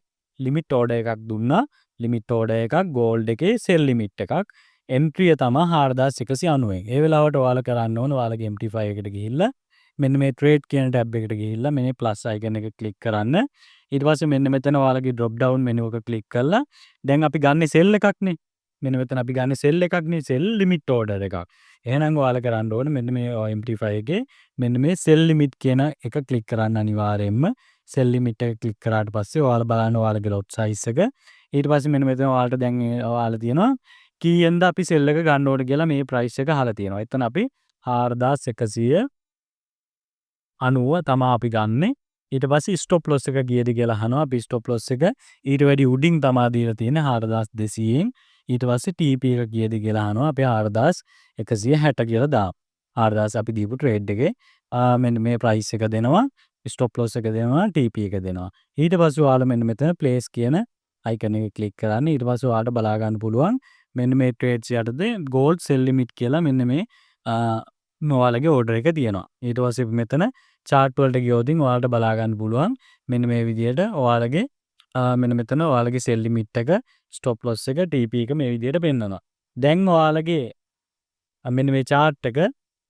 ලිමිට් ඕඩර් එකක් දුන්නා. ලිමිට් ඕඩර් එකක් ගෝල්ඩ් එකේ සෙල් ලිමිට් එකක්. එන්ට්‍රිය තමයි 4190. ඒ වෙලාවට ඔයාලා කරන්න ඕන ඔයාලගේ MT5 එකට ගිහිල්ලා මෙන්න මේ ට්‍රේඩ් කියන ටැබ් එකට ගිහිල්ලා මෙන්න ප්ලස් අයිකන් එක ක්ලික් කරන්න. ඊට පස්සේ මෙන්න මෙතන ඔයාලගේ drop down menu එක ක්ලික් කරලා දැන් අපි ගන්නේ සෙල් එකක්නේ. මෙන්න මෙතන අපි ගන්නේ සෙල් එකක්නේ සෙල් ලිමිට් ඕඩර් එකක්. එහෙනම් ඔයාලා කරන්න ඕනේ මෙන්න මේ MT5 එකේ මෙන්න මේ සෙල් ලිමිට් කියන එක ක්ලික් කරන්න අනිවාර්යයෙන්ම. සෙල් ලිමිට් එක ක්ලික් කරාට පස්සේ ඔයාලා බලන්න ඔයාලගේ lot size එක. ඊට පස්සේ මෙන්න මෙතන ඔයාලට දැන් ඔයාලා තියෙනවා කීයෙන්ද අපි සෙල් එක ගන්න ඕනේ කියලා මේ ප්‍රයිස් එක අහලා තියෙනවා. එතන අපි 4190 තමයි අපි ගන්නෙ. ඊට පස්සේ ස්ටොප් ලොස් එක කීයද කියලා අහනවා. අපි ස්ටොප් ලොස් එක ඊට වැඩි උඩින් තමයි දීලා තියෙන්නේ 4200න්. ඊට පස්සේ TP එක කීයද කියලා අහනවා. අපි 4160 කියලා දාමු. 4000 අපි දීපු ට්‍රේඩ් එකේ මෙන්න මේ ප්‍රයිස් එක දෙනවා. ස්ටොප් ලොස් එක දෙනවා. TP එක දෙනවා. ඊට පස්සේ ඔයාලා මෙන්න මෙතන ප්ලේස් කියන අයිකන් එක ක්ලික් කරන්න. ඊට පස්සේ ඔයාලට බලා ගන්න පුළුවන් මෙන්න මේ ට්‍රේඩ්ස් යටතේ ගෝල්ඩ් සෙල් ලිමිට් කියලා මෙන්න මේ ඔයාලගේ ඕඩර් එක තියෙනවා. ඊට පස්සේ මෙතන chart වලට ගියොතින් ඔයාලට බලා ගන්න පුළුවන් මෙන්න මේ විදිහට ඔයාලගේ මෙන්න මෙතන ඔයාලගේ සෙල් ලිමිට් එක ස්ටොප් ලොස් එක TP එක මේ විදිහට පෙන්නනවා. දැන් ඔයාලගේ මෙන්න මේ chart එක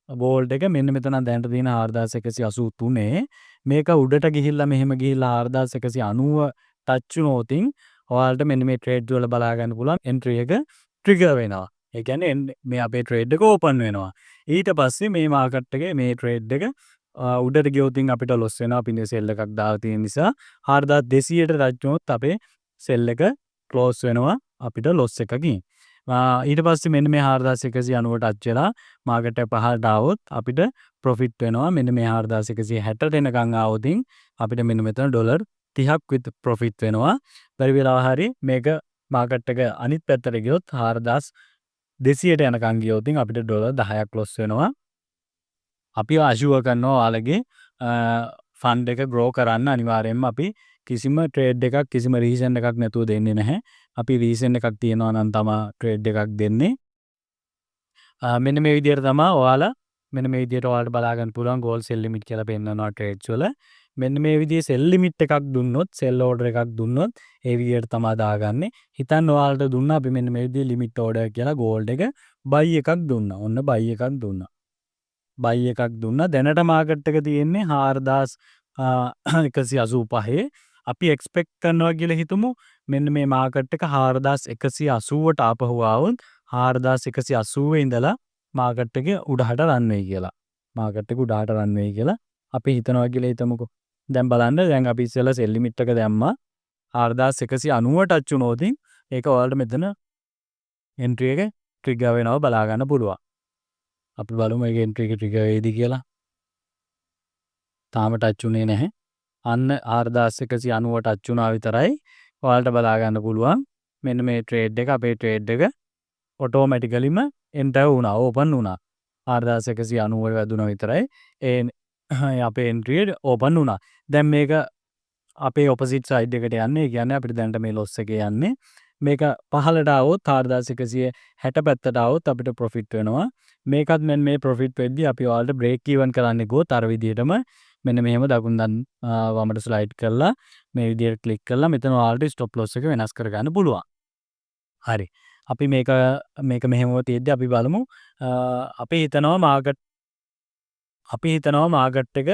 ගෝල්ඩ් එක මෙන්න මෙතන දැනට තියෙන 4183 මේක උඩට ගිහිල්ලා මෙහෙම ගිහිල්ලා 4190 ටච් වුණොතින් ඔයාලට මෙන්න මේ ට්‍රේඩ් වල බලා ගන්න පුළුවන් එන්ට්‍රි එක ට්‍රිගර් වෙනවා. ඒ කියන්නේ මේ අපේ ට්‍රේඩ් එක ඕපන් වෙනවා. ඊට පස්සේ මේ මාකට් එකේ මේ ට්‍රේඩ් එක උඩට ගියොතින් අපිට ලොස් වෙනවා. අපි සෙල් එකක් දාලා තියෙන නිසා 4200ට ටච් වුණොත් අපේ සෙල් එක ක්ලෝස් වෙනවා අපිට ලොස් එකකින්. ඊට පස්සේ මෙන්න මේ 4190ට ටච් වෙලා මාකට් එක පහළට ආවොත් අපිට ප්‍රොෆිට් වෙනවා. මෙන්න මේ 4160ට එනකන් ආවොතින් අපිට මෙන්න මෙතන ඩොලර් 30ක් විත් ප්‍රොෆිට් වෙනවා. බැරි වෙලාව හරි මේක මාකට් එක අනිත් පැත්තට ගියොත් 4200ට යනකන් ගියොතින් අපිට ඩොලර් 10ක් ලොස් වෙනවා. අපි අෂුවර් කරනවා ඔයාලගේ ෆන්ඩ් එක ග්‍රෝ කරන්න අනිවාර්යයෙන්ම අපි කිසිම ට්‍රේඩ් එකක් කිසිම රීසන් එකක් නැතුව දෙන්නේ නැහැ. අපි රීසන් එකක් තියෙනවා නම් තමයි ට්‍රේඩ් එකක් දෙන්නේ. මෙන්න මේ විදිහට තමයි ඔයාලා මෙන්න මේ විදිහට ඔයාලට බලා ගන්න පුළුවන් ගෝල් සෙල් ලිමිට් කියලා පෙන්නනවා ට්‍රේඩ්ස් වල. මෙන්න මේ විදිහේ සෙල් ලිමිට් එකක් දුන්නොත් සෙල් ඕඩර් එකක් දුන්නොත් ඒ විදිහට තමයි දාගන්නේ. හිතන්න ඔයාලට දුන්නා අපි මෙන්න මේ විදිහේ ලිමිට් ඕඩර් කියලා ගෝල්ඩ් එක බයි එකක් දුන්නා. ඔන්න බයි එකක් දුන්නා. බයි එකක් දුන්නා. දැනට මාකට් එක තියෙන්නේ 4185. අපි එක්ස්පෙක්ට් කරනවා කියලා හිතමු මෙන්න මේ මාකට් එක 4180ට ආපහු ආවොත් 4180 ඉඳලා මාකට් එක උඩහට රන් වෙයි කියලා. මාකට් එක උඩහට රන් වෙයි කියලා අපි හිතනවා කියලා හිතමුකෝ. දැන් බලන්න දැන් අපි ඉස්සෙල්ලා සෙල් ලිමිට් එක දැම්මා 4190 ටච් වුණොත් ඒක ඔයාලට මෙතන එන්ට්‍රි එක ට්‍රිගර් වෙනවා බලා ගන්න පුළුවන්. අපි බලමු මේකේ එන්ට්‍රි එක ට්‍රිගර් වෙයිද කියලා. තාම ටච් උනේ නැහැ. අන්න 4190 ටච් වුණා විතරයි. ඔයාලට බලා ගන්න පුළුවන්. මෙන්න මේ ට්‍රේඩ් එක අපේ ට්‍රේඩ් එක ඔටෝමැටිකලිම එන්ටර් වුණා ඕපන් වුණා. 4190 වැදුණා විතරයි. ඒ අපේ එන්ට්‍රි එක ඕපන් වුණා. දැන් මේක අපේ ඔපොසිට් සයිඩ් එකට යන්නේ. ඒ කියන්නේ අපිට දැන්ට මේ ලොස් එකේ යන්නේ. මේක පහළට આવොත් 4160 පැත්තට આવොත් අපිට ප්‍රොෆිට් වෙනවා. මේකත් මෙන්න මේ ප්‍රොෆිට් වෙද්දී අපි ඔයාලට බ්‍රේක් ඉවන් කරන්න ගියොත් අර විදිහටම මෙන්න මෙහෙම දකුණෙන් වමට ස්ලයිඩ් කරලා මේ විදිහට ක්ලික් කරලා මෙතන ඔයාලට ස්ටොප් ලොස් එක වෙනස් කරගන්න පුළුවන්. හරි. අපි මේක මෙහෙම තියෙද්දි අපි බලමු අපි හිතනවා මාකට් එක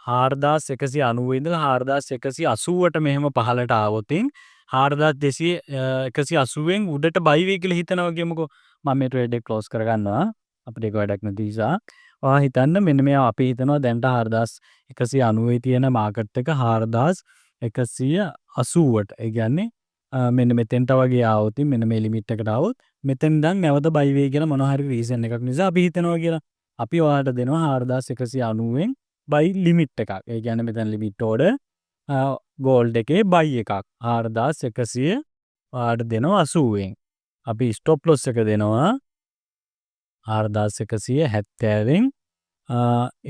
4190 ඉඳලා 4180ට මෙහෙම පහළට ආවොතින් 4280න් උඩට බයි වෙයි කියලා හිතනවා කියමුකෝ. මම මේ ට්‍රේඩ් එක ක්ලෝස් කරගන්නවා. අපිට ඒක වැඩක් නැති නිසා. ඔයා හිතන්න මෙන්න මේ අපි හිතනවා දැන්ට 4190 තියෙන මාකට් එක 4180ට. ඒ කියන්නේ මෙන්න මෙතෙන්ට වගේ ආවොත් මෙන්න මේ ලිමිට් එකට ආවොත් මෙතෙන් ඉඳන් නැවත බයි වෙයි කියලා මොනවා හරි රීසන් එකක් නිසා අපි හිතනවා කියලා. අපි ඔයාලට දෙනවා 4190න් බයි ලිමිට් එකක්. ඒ කියන්නේ මෙතන ලිමිට් ඕඩර් ගෝල්ඩ් එකේ බයි එකක් 4100 ඔයාලට දෙනවා 80න්. අපි ස්ටොප් ලොස් එක දෙනවා 4170න්.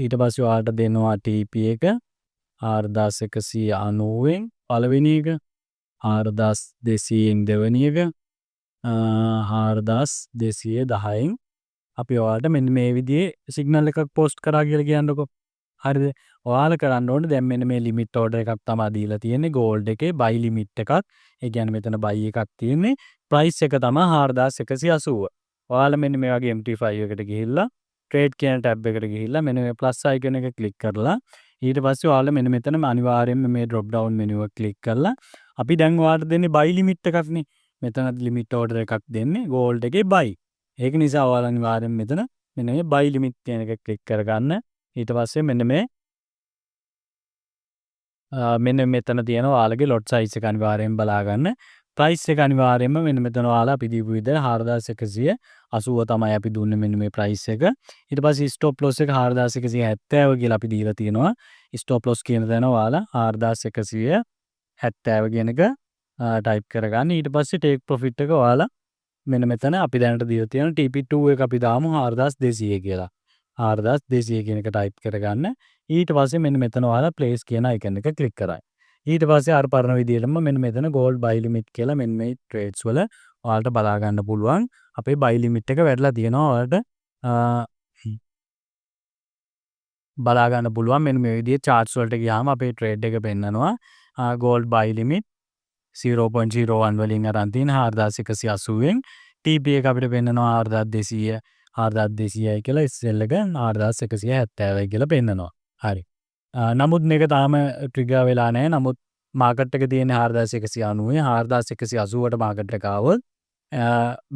ඊට පස්සේ ඔයාලට දෙනවා TP එක 4190න් පළවෙනි එක 4200න් දෙවෙනි එක 4210න් අපි ඔයාලට මෙන්න මේ විදිහේ සිග්නල් එකක් පෝස්ට් කරා කියලා කියන්නකෝ. හරිද? ඔයාලා කරන්න ඕනේ දැන් මෙන්න මේ ලිමිට් ඕඩර් එකක් තමයි දීලා තියෙන්නේ ගෝල්ඩ් එකේ බයි ලිමිට් එකක්. ඒ කියන්නේ මෙතන බයි එකක් තියෙන්නේ. ප්‍රයිස් එක තමයි 4180. ඔයාලා මෙන්න මේ වගේ MT5 එකට ගිහිල්ලා ට්‍රේඩ් කියන ටැබ් එකට ගිහිල්ලා මෙන්න මේ ප්ලස් අයිකන් එක ක්ලික් කරලා ඊට පස්සේ ඔයාලා මෙන්න මෙතන අනිවාර්යයෙන්ම මේ drop down menu එක ක්ලික් කරලා අපි දැන් ඔයාලට දෙන්නේ බයි ලිමිට් එකක්නේ. මෙතනත් ලිමිට් ඕඩර් එකක් දෙන්නේ ගෝල්ඩ් එකේ බයි. ඒක නිසා ඔයාලා අනිවාර්යයෙන් මෙතන මෙන්න මේ බයි ලිමිට් කියන එක ක්ලික් කරගන්න. ඊට පස්සේ මෙන්න මෙතන තියෙන ඔයාලගේ ලොට් සයිස් එක අනිවාර්යයෙන් බලා ගන්න. ප්‍රයිස් එක අනිවාර්යයෙන්ම මෙන්න මෙතන ඔයාලා අපි දීපු විදිහට 4180 තමයි අපි දුන්නේ මෙන්න මේ ප්‍රයිස් එක. ඊට පස්සේ ස්ටොප් ලොස් එක 4170 කියලා අපි දීලා තියෙනවා. ස්ටොප් ලොස් කියන තැන ඔයාලා 4170 කියන එක ටයිප් කරගන්න. ඊට පස්සේ ටේක් ප්‍රොෆිට් එක ඔයාලා මෙන්න මෙතන අපි දැනට දීලා තියෙන TP2 එක අපි දාමු 4200 කියලා. 4200 කියන එක ටයිප් කරගන්න. ඊට පස්සේ මෙන්න මෙතන ඔයාලා ප්ලේස් කියන අයිකන් එක ක්ලික් කරයි. ඊට පස්සේ අර පරණ විදිහටම මෙන්න මෙතන ගෝල්ඩ් බයි ලිමිට් කියලා මෙන්න මේ ට්‍රේඩ්ස් වල ඔයාලට බලා ගන්න පුළුවන්. අපේ බයි ලිමිට් එක වැඩිලා තියෙනවා ඔයාලට බලා ගන්න පුළුවන්. මෙන්න මේ විදිහේ charts වලට ගියාම අපේ ට්‍රේඩ් එක පෙන්නනවා. ගෝල්ඩ් බයි ලිමිට් 0.01 වලින් අරන් තියෙන 4180න් TP එක අපිට පෙන්නනවා 4200 4200යි කියලා SL එක 4170යි කියලා පෙන්නනවා. හරි. නමුත් මේක තාම ට්‍රිගර් වෙලා නැහැ. නමුත් මාකට් එක තියෙන්නේ 4190 4180ට මාකට් එක ආවොත්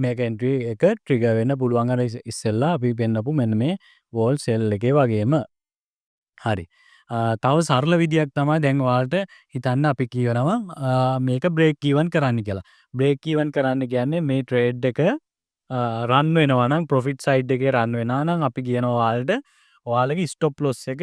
මේක එන්ට්‍රි එක ට්‍රිගර් වෙන්න පුළුවන්. අර ඉස්සෙල්ලා අපි පෙන්නපු මෙන්න මේ වෝල් සෙල් එකේ වගේම. හරි. තව සරල විදියක් තමයි දැන් ඔයාලට හිතන්න අපි කියනවා මේක බ්‍රේක් ඉවන් කරන්න කියලා. බ්‍රේක් ඉවන් කරන්න කියන්නේ මේ ට්‍රේඩ් එක රන් වෙනවා නම් ප්‍රොෆිට් සයිඩ් එකේ රන් වෙනවා නම් අපි කියනවා ඔයාලට ඔයාලගේ ස්ටොප් ලොස් එක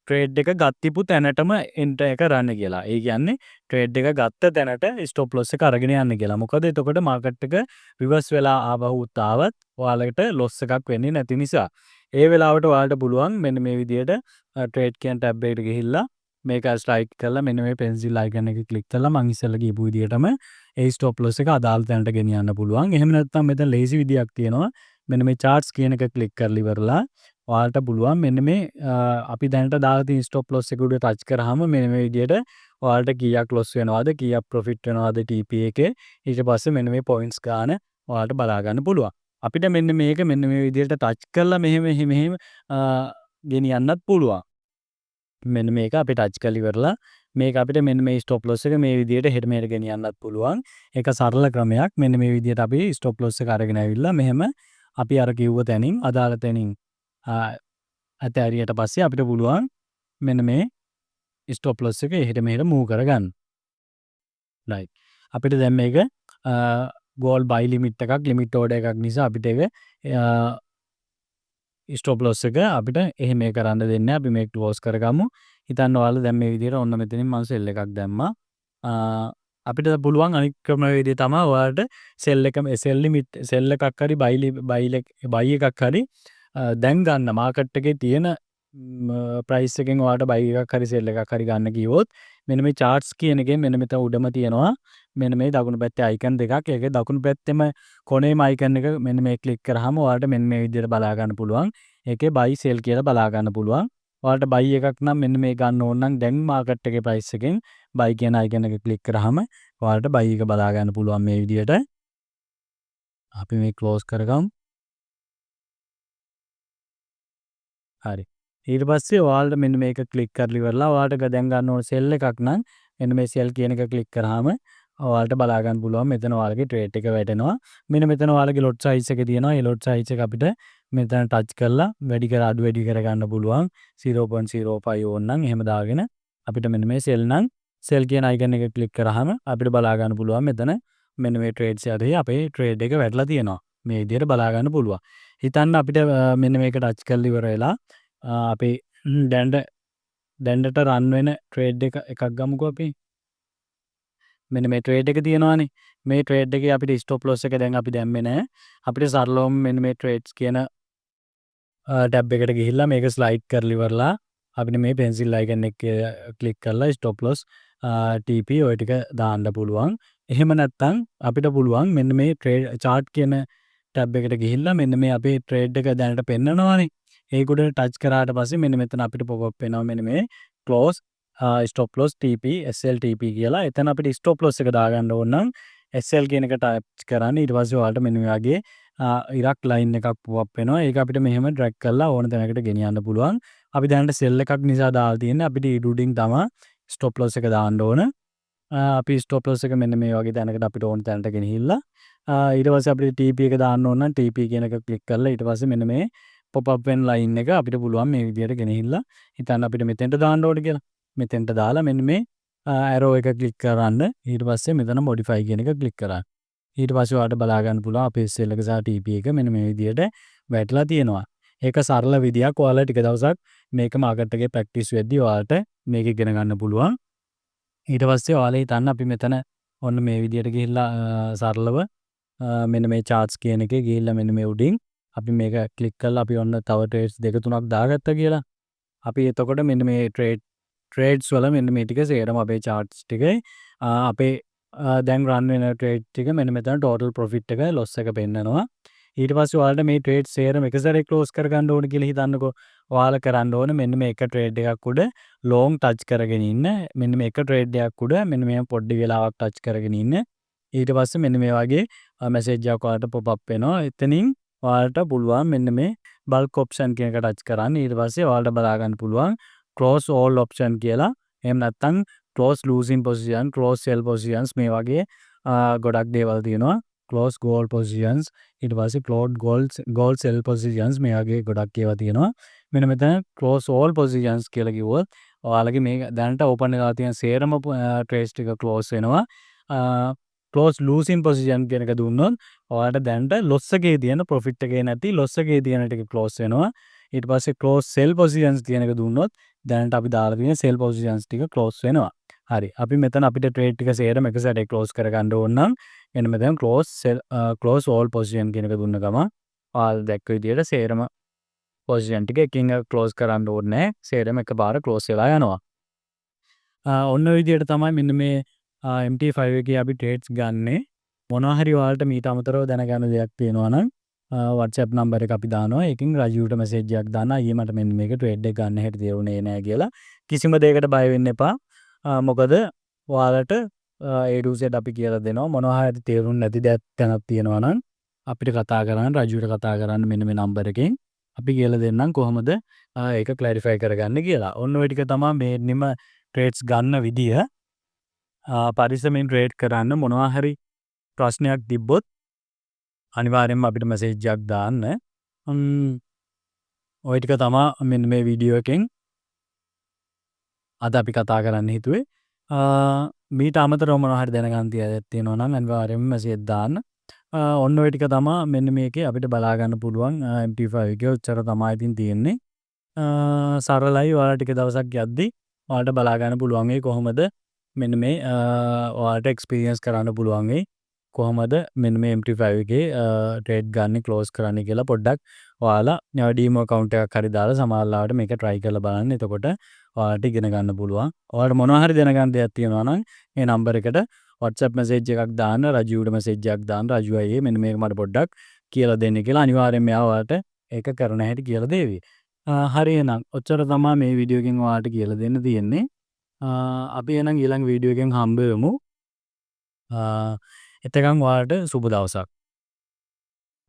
ට්‍රේඩ් එක ගත්තිපු තැනටම එන්ටර් එක රන්න කියලා. ඒ කියන්නේ ට්‍රේඩ් එක ගත්ත තැනට ස්ටොප් ලොස් එක අරගෙන යන්න කියලා. මොකද එතකොට මාකට් එක රිවර්ස් වෙලා ආවහුත් ආවත් ඔයාලට ලොස් එකක් වෙන්නේ නැති නිසා. ඒ වෙලාවට ඔයාලට පුළුවන් මෙන්න මේ විදිහට ට්‍රේඩ් කියන ටැබ් එකට ගිහිල්ලා මේක ස්ලයිඩ් කරලා මෙන්න මේ පෙන්සිල් අයිකන් එක ක්ලික් කරලා මං ඉස්සෙල්ලා කියපු විදිහටම ඒ ස්ටොප් ලොස් එක අදාළ තැනට ගෙනියන්න පුළුවන්. එහෙම නැත්නම් මෙතන ලේසි විදියක් තියෙනවා. මෙන්න මේ charts කියන එක ක්ලික් කරලා ඉවරලා ඔයාලට පුළුවන් මෙන්න මේ අපි දැනට දාලා තියෙන ස්ටොප් ලොස් එක උඩ ටච් කරාම මෙන්න මේ විදිහට ඔයාලට කීයක් ලොස් වෙනවද කීයක් ප්‍රොෆිට් වෙනවද TP එකේ ඊට පස්සේ මෙන්න මේ පොයින්ට්ස් ගන්න ඔයාලට බලා ගන්න පුළුවන්. අපිට මෙන්න මේක මෙන්න මේ විදිහට ටච් කරලා මෙහෙම ගෙනියන්නත් පුළුවන්. මෙන්න මේක අපි ටච් කරලා ඉවරලා මේක අපිට මෙන්න මේ ස්ටොප් ලොස් එක මේ විදිහට හෙට මෙහෙට ගෙනියන්නත් පුළුවන්. ඒක සරල ක්‍රමයක්. මෙන්න මේ විදිහට අපි ස්ටොප් ලොස් එක අරගෙන ඇවිල්ලා මෙහෙම අපි අර කිව්ව තැනින් අදාළ තැනින් ඇතෑරියට පස්සේ අපිට පුළුවන් මෙන්න මේ ස්ටොප් ලොස් එක එහෙට මෙහෙට මූව් කරගන්න. රයිට්. අපිට දැන් මේක ගෝල් බයි ලිමිට් එකක් ලිමිට් ඕඩර් එකක් නිසා අපිට ඒක ස්ටොප් ලොස් එක අපිට එහෙම කරන්න දෙන්නේ නැහැ. අපි මේක ක්ලෝස් කරගමු. හිතන්න ඔයාලා දැන් මේ විදිහට ඔන්න මෙතනින් මම සෙල් එකක් දැම්මා. අපිට පුළුවන් අනිත් ක්‍රමවේදය තමයි ඔයාලට සෙල් එක සෙල් ලිමිට් සෙල් එකක් හරි බයි එකක් හරි දැන් ගන්න මාකට් එකේ තියෙන ප්‍රයිස් එකෙන් ඔයාලට බයි එකක් හරි සෙල් එකක් හරි ගන්න කිව්වොත් මෙන්න මේ charts කියන එකෙන් මෙන්න මෙතන උඩම තියෙනවා මෙන්න මේ දකුණු පැත්තේ icon දෙකක්. ඒකේ දකුණු පැත්තේම කොනේම icon එක මෙන්න මේ ක්ලික් කරාම ඔයාලට මෙන්න මේ විදිහට බලා ගන්න පුළුවන්. ඒකේ buy sell කියලා බලා ගන්න පුළුවන්. ඔයාලට buy එකක් නම් මෙන්න මේ ගන්න ඕන නම් දැන් මාකට් එකේ price එකෙන් buy කියන icon එක ක්ලික් කරාම ඔයාලට buy එක බලා ගන්න පුළුවන් මේ විදිහට. අපි මේ close කරගමු. හරි. ඊට පස්සේ ඔයාලට මෙන්න මේක ක්ලික් කරලා ඉවරලා ඔයාලට දැන් ගන්න ඕන සෙල් එකක් නම් මෙන්න මේ සෙල් කියන එක ක්ලික් කරාම ඔයාලට බලා ගන්න පුළුවන් මෙතන ඔයාලගේ ට්‍රේඩ් එක වැටෙනවා. මෙන්න මෙතන ඔයාලගේ lot size එක තියෙනවා. ඒ lot size එක අපිට මෙතන ටච් කරලා වැඩි කර අඩු වැඩි කර ගන්න පුළුවන්. 0.05 ඕන නම් එහෙම දාගෙන අපිට මෙන්න මේ සෙල් නම් සෙල් කියන icon එක ක්ලික් කරාම අපිට බලා ගන්න පුළුවන් මෙතන මෙන්න මේ ට්‍රේඩ්ස් යටේ අපේ ට්‍රේඩ් එක වැටලා තියෙනවා. මේ විදිහට බලා ගන්න පුළුවන්. හිතන්න අපිට මෙන්න මේක ටච් කරලා ඉවර වෙලා අපි දැන්ට රන් වෙන ට්‍රේඩ් එකක් ගමුකෝ අපි. මෙන්න මේ ට්‍රේඩ් එක තියෙනවානේ. මේ ට්‍රේඩ් එකේ අපිට ස්ටොප් ලොස් එක දැන් අපි දැම්මේ නැහැ. අපිට සරලවම මෙන්න මේ ට්‍රේඩ්ස් කියන ටැබ් එකට ගිහිල්ලා මේක ස්ලයිඩ් කරලා ඉවරලා අපිට මේ පෙන්සිල් අයිකන් එක ක්ලික් කරලා ස්ටොප් ලොස් TP ඔය ටික දාන්න පුළුවන්. එහෙම නැත්නම් අපිට පුළුවන් මෙන්න මේ ට්‍රේඩ් chart කියන ටැබ් එකට ගිහිල්ලා මෙන්න මේ අපේ ට්‍රේඩ් එක දැනට පෙන්නනවානේ. ඒක උඩ ටච් කරාට පස්සේ මෙන්න මෙතන අපිට pop up වෙනවා මෙන්න මේ close stop loss TP SL TP කියලා. එතන අපිට stop loss එක දාගන්න ඕන නම් SL කියන එක ටච් කරන්න. ඊට පස්සේ ඔයාලට මෙන්න මේ වගේ ඉරක් ලයින් එකක් pop up වෙනවා. ඒක අපිට මෙහෙම drag කරලා ඕන තැනකට ගෙනියන්න පුළුවන්. අපි දැනට sell එකක් නිසා දාලා තියෙන්නේ අපිට ඊඩුඩින් තමයි stop loss එක දාන්න ඕන. අපි stop loss එක මෙන්න මේ වගේ තැනකට අපිට ඕන තැනට ගෙනහිල්ලා ඊට පස්සේ අපිට TP එක දාන්න ඕන නම් TP කියන එක ක්ලික් කරලා ඊට පස්සේ මෙන්න මේ pop up වෙන line එක අපිට පුළුවන් මේ විදිහට ගෙනහිල්ලා හිතන්න අපිට මෙතෙන්ට දාන්න ඕනේ කියලා. මෙතෙන්ට දාලා මෙන්න මේ arrow එක ක්ලික් කරන්න. ඊට පස්සේ මෙතන modify කියන එක ක්ලික් කරන්න. ඊට පස්සේ ඔයාලට බලා ගන්න පුළුවන් අපේ sell එක සහ TP එක මෙන්න මේ විදිහට වැටලා තියෙනවා. ඒක සරල විදියක්. ඔයාලා ටික දවසක් මේක මාකට් එකේ ප්‍රැක්ටිස් වෙද්දී ඔයාලට මේක ඉගෙන ගන්න පුළුවන්. ඊට පස්සේ ඔයාලා හිතන්න අපි මෙතන ඔන්න මේ විදිහට ගිහිල්ලා සරලව මෙන්න මේ charts කියන එකේ ගිහිල්ලා මෙන්න මේ උඩින් අපි මේක ක්ලික් කරලා අපි ඔන්න තව ට්‍රේඩ්ස් දෙක තුනක් දාගත්තා කියලා. අපි එතකොට මෙන්න මේ ට්‍රේඩ්ස් වල මෙන්න මේ ටික සේරම අපේ charts ටිකේ අපේ දැන් රන් වෙන ට්‍රේඩ් ටික මෙන්න මෙතන total profit එක loss එක පෙන්නනවා. ඊට පස්සේ ඔයාලට මේ ට්‍රේඩ් සේරම එක සැරේ ක්ලෝස් කරගන්න ඕන කියලා හිතන්නකෝ. ඔයාලා කරන්න ඕන මෙන්න මේ එක ට්‍රේඩ් එකක් උඩ long touch කරගෙන ඉන්න. මෙන්න මේ එක ට්‍රේඩ් එකක් උඩ මෙන්න මේ පොඩි වෙලාවක් touch කරගෙන ඉන්න. ඊට පස්සේ මෙන්න මේ වගේ මැසේජ් එකක් ඔයාලට pop up වෙනවා. එතනින් ඔයාලට පුළුවන් මෙන්න මේ bulk option කියන එක touch කරන්න. ඊට පස්සේ ඔයාලට බලා ගන්න පුළුවන් close all option කියලා. එහෙම නැත්නම් close losing position, close sell positions මේ වගේ ගොඩක් දේවල් තියෙනවා. close goal positions ඊට පස්සේ goal sell positions මේ වගේ ගොඩක් ඒවා තියෙනවා. මෙන්න මෙතන close all positions කියලා කිව්වොත් ඔයාලගේ මේ දැනට open වෙලා තියෙන සේරම trades ටික close වෙනවා. close losing position කියන එක දුන්නොත් ඔයාලට දැනට loss එකේ තියෙන profit එකේ නැති loss එකේ තියෙන ටික close වෙනවා. ඊට පස්සේ close sell positions කියන එක දුන්නොත් දැනට අපි දාලා තියෙන sell positions ටික close වෙනවා. හරි. අපි මෙතන අපිට trade ටික සේරම එක සැරේ close කරගන්න ඕන නම් එන්න මෙතන close all position කියන එක දුන්න ගමන් ඔයාලා දැක්ක විදිහට සේරම position ටික එකින් එක close කරන්න ඕනේ නැහැ. සේරම එකපාර close වෙලා යනවා. ඔන්න ඔය විදිහට තමයි මෙන්න මේ MT5 එකේ අපි trades ගන්නෙ. මොනවා හරි ඔයාලට මීට අමතරව දැනගන්න දෙයක් තියෙනවා නම් WhatsApp number එක අපි දානවා. ඒකෙන් රජුට message එකක් දානවා. අයියේ මට මෙන්න මේක trade එක ගන්න හැටි තේරුනේ නැහැ කියලා. කිසිම දෙයකට බය වෙන්න එපා. මොකද ඔයාලට A to Z අපි කියලා දෙනවා. මොනවා හරි තේරුම් නැති දෙයක් තැනක් තියෙනවා නම් අපිට කතා කරන්න රජුට කතා කරන්න මෙන්න මේ number එකෙන් අපි කියලා දෙන්නම් කොහොමද ඒක clarify කරගන්න කියලා. ඔන්න ඔය ටික තමයි මේන්නෙම trades ගන්න විදිය. පරිස්සමෙන් trade කරන්න මොනවා හරි ප්‍රශ්නයක් තිබ්බොත් අනිවාර්යෙන්ම අපිට message එකක් දාන්න. ඔය ටික තමයි මෙන්න මේ වීඩියෝ එකෙන් අද අපි කතා කරන්න හිතුවේ. මීට අමතරව මොනවා හරි දැනගන්න තියෙනවා නම් අනිවාර්යෙන්ම message දාන්න. ඔන්න ඔය ටික තමා මෙන්න මේකේ අපිට බලා ගන්න පුළුවන් MP5 එකේ ඔච්චර තමයි ඉතින් තියෙන්නේ. සරලයි ඔයාලා ටික දවසක් යද්දි ඔයාලට බලා ගන්න පුළුවන් වෙයි කොහොමද මෙන්න මේ ඔයාලට එක්ස්පීරියන්ස් කරන්න පුළුවන් වෙයි කොහොමද මෙන්න මේ MP5 එකේ ට්‍රේඩ් ගන්න ක්ලෝස් කරන්න කියලා පොඩ්ඩක් ඔයාලා ඩීමෝ account එකක් හරි දාලා සමහරවිට මේක try කරලා බලන්න. එතකොට ඔයාලට ඉගෙන ගන්න පුළුවන්. ඔයාලට මොනවා හරි දැනගන්න දෙයක් තියෙනවා නම් මේ නම්බර් එකට WhatsApp message එකක් දාන්න, රජුට message එකක් දාන්න. රජු අයියේ මෙන්න මේක මට පොඩ්ඩක් කියලා දෙන්න කියලා අනිවාර්යෙන්ම එයා ඔයාලට ඒක කරන හැටි කියලා දෙවි. හරි එහෙනම් ඔච්චර තමයි මේ වීඩියෝ එකෙන් ඔයාලට කියලා දෙන්න තියෙන්නේ. අපි එහෙනම් ඊළඟ වීඩියෝ එකෙන් හම්බ වෙමු. එතකන් ඔයාලට සුබ දවසක්.